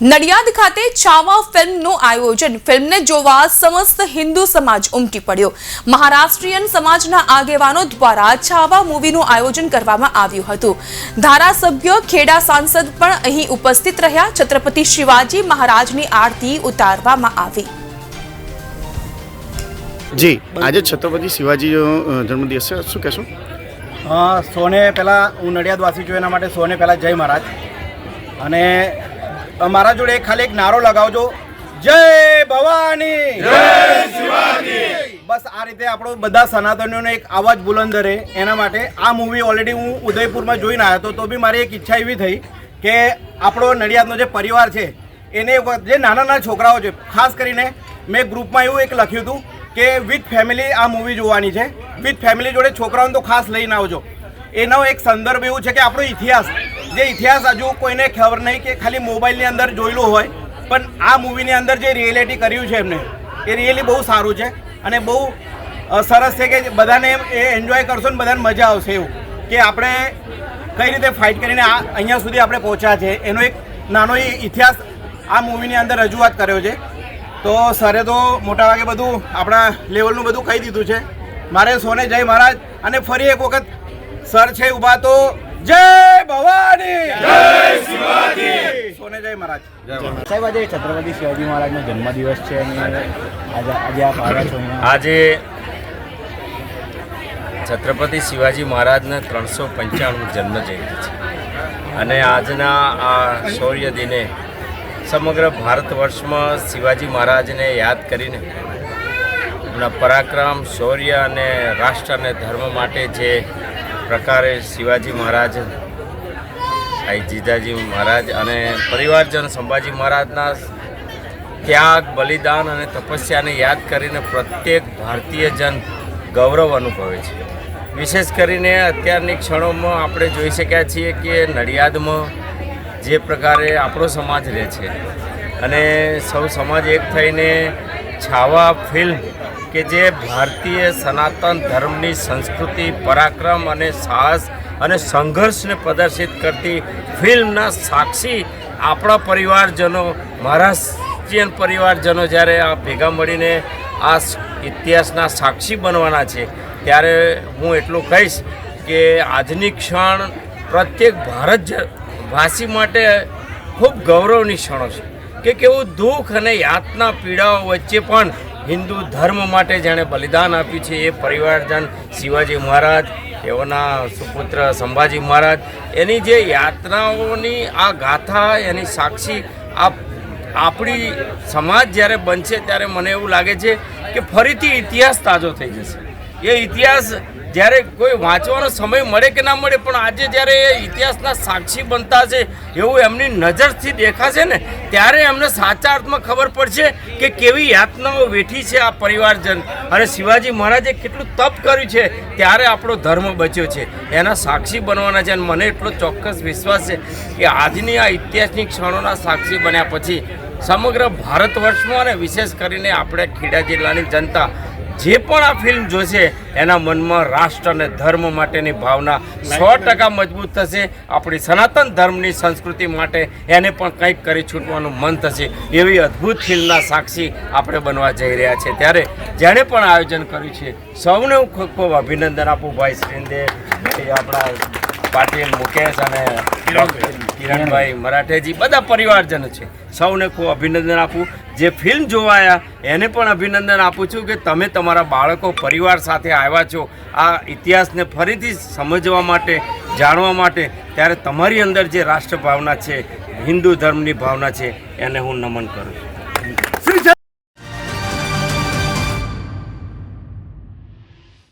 નડિયાદ ખાતે છાવા ફિલ્મનું આયોજન ફિલ્મને જોવા સમસ્ત હિન્દુ સમાજ ઉમટી પડ્યો। મહારાષ્ટ્રીયન સમાજના આગેવાનો દ્વારા છાવા મૂવીનું આયોજન કરવામાં આવ્યું હતું। ધારાસભ્ય ખેડા સાંસદ પણ અહીં ઉપસ્થિત રહ્યા। છત્રપતિ શિવાજી મહારાજની આરતી ઉતારવામાં આવી। જી આજે છત્રપતિ શિવાજી જન્મદિવસ છે, શું કહેશો? સોને પહેલાં હું નડિયાદવાસી છું, એના માટે સોને પહેલાં જય મહારાજ। અને મારા જોડે ખાલી એક નારો લગાવજો, જય ભવાની જય શિવાજી। બસ આ રીતે આપણો બધા સનાતનીઓને એક અવાજ બુલંદ રહે, એના માટે આ મૂવી ઓલરેડી હું ઉદયપુરમાં જોઈને આવ્યો હતો, તો બી મારી એક ઈચ્છા એવી થઈ કે આપણો નડિયાદનો જે પરિવાર છે એને જે નાના નાના છોકરાઓ છે, ખાસ કરીને મેં ગ્રુપમાં એવું એક લખ્યું હતું કે વિથ ફેમિલી આ મૂવી જોવાની છે। વિથ ફેમિલી જોડે છોકરાઓને તો ખાસ લઈને આવજો। એનો એક સંદર્ભ એવું છે કે આપણો ઇતિહાસ, જે ઇતિહાસ હજુ કોઈને ખબર નહીં કે ખાલી મોબાઈલની અંદર જોયેલું હોય, પણ આ મૂવીની અંદર જે રિયાલિટી કર્યું છે એમને, એ રિયલી બહુ સારું છે અને બહુ સરસ છે કે બધાને એ એન્જોય કરશો ને બધાને મજા આવશે। એવું કે આપણે કઈ રીતે ફાઇટ કરીને અહીંયા સુધી આપણે પહોંચ્યા છે એનો એક નાનો ઇતિહાસ આ મૂવીની અંદર રજૂઆત કર્યો છે। તો સરે તો મોટાભાગે બધું આપણા લેવલનું બધું કહી દીધું છે। મારે સોને જય મહારાજ, અને ફરી એક વખત સર છે ઊભા તો જય ભવાની જય શિવાજી, સોને જય મહારાજ। સાહેબ, આજે છત્રપતિ શિવાજી મહારાજનો જન્મદિવસ છે અને આજે આપ આવ્યા છો અહીંયા। આજે છત્રપતિ શિવાજી મહારાજના 395 જન્મ જયંતિ છે અને આજના આ શૌર્ય દિને સમગ્ર ભારત વર્ષમાં શિવાજી મહારાજને યાદ કરીને એમના પરાક્રમ, શૌર્ય અને રાષ્ટ્ર અને ધર્મ માટે જે પ્રકારે શિવાજી મહારાજ, સાઈ જીજાજી મહારાજ અને પરિવારજન સંભાજી મહારાજના ત્યાગ, બલિદાન અને તપસ્યાને યાદ કરીને પ્રત્યેક ભારતીય જન ગૌરવ અનુભવે છે। વિશેષ કરીને અત્યારની ક્ષણોમાં આપણે જોઈ શક્યા છીએ કે નડિયાદમાં જે પ્રકારે આપણો સમાજ રહે છે અને સૌ સમાજ એક થઈને છાવા ફિલ્મ કે જે ભારતીય સનાતન ધર્મની સંસ્કૃતિ, પરાક્રમ અને સાહસ અને સંઘર્ષને પ્રદર્શિત કરતી ફિલ્મના સાક્ષી આપણા પરિવારજનો, મહારાષ્ટ્રીયન પરિવારજનો જ્યારે આ ભેગા મળીને આ ઇતિહાસના સાક્ષી બનવાના છે, ત્યારે હું એટલું કહીશ કે આજની ક્ષણ પ્રત્યેક ભારતવાસી માટે ખૂબ ગૌરવની ક્ષણો છે કે કેવું દુઃખ અને યાતના પીડાઓ વચ્ચે પણ હિન્દુ ધર્મ માટે જેણે બલિદાન આપ્યું છે એ પરિવારજન શિવાજી મહારાજ, તેઓના સુપુત્ર સંભાજી મહારાજ, એની જે યાતનાઓની આ ગાથા, એની સાક્ષી આપણી સમાજ જ્યારે બનશે ત્યારે મને એવું લાગે છે કે ફરીથી ઇતિહાસ તાજો થઈ જશે। એ ઇતિહાસ જ્યારે કોઈ વાંચવાનો સમય મળે કે ના મળે, પણ આજે જ્યારે એ ઇતિહાસના સાક્ષી બનતા છે એવું એમની નજરથી દેખાશે ને, ત્યારે એમને સાચા અર્થમાં ખબર પડશે કે કેવી યાતનાઓ વેઠી છે આ પરિવારજન અને શિવાજી મહારાજે કેટલું તપ કર્યું છે, ત્યારે આપણો ધર્મ બચ્યો છે, એના સાક્ષી બનવાના છે। અને મને એટલો ચોક્કસ વિશ્વાસ છે કે આજની આ ઇતિહાસની ક્ષણોના સાક્ષી બન્યા પછી સમગ્ર ભારત વર્ષમાં અને વિશેષ કરીને આપણે ખેડા જિલ્લાની જનતા જે પણ આ ફિલ્મ જોશે એના મનમાં રાષ્ટ્ર અને ધર્મ માટેની ભાવના 100% મજબૂત થશે। આપણી સનાતન ધર્મની સંસ્કૃતિ માટે એને પણ કંઈક કરી છૂટવાનું મન થશે। એવી અદ્ભુત ફિલ્મના સાક્ષી આપણે બનવા જઈ રહ્યા છે। ત્યારે જેણે પણ આયોજન કર્યું છે સૌને હું ખૂબ ખૂબ અભિનંદન આપું। ભાઈ શ્રીંદેવ, આપણા પાટીલ, મુકેશ અને કિરણભાઈ મરાઠેજી, બધા પરિવારજનો છે, સૌને ખૂબ અભિનંદન આપું। જે ફિલ્મ જોવાયા એને પણ અભિનંદન આપું છું કે તમે તમારા બાળકો, પરિવાર સાથે આવ્યા છો આ ઇતિહાસને ફરીથી સમજવા માટે, જાણવા માટે, ત્યારે તમારી અંદર જે રાષ્ટ્ર ભાવના છે, હિન્દુ ધર્મની ભાવના છે, એને હું નમન કરું છું।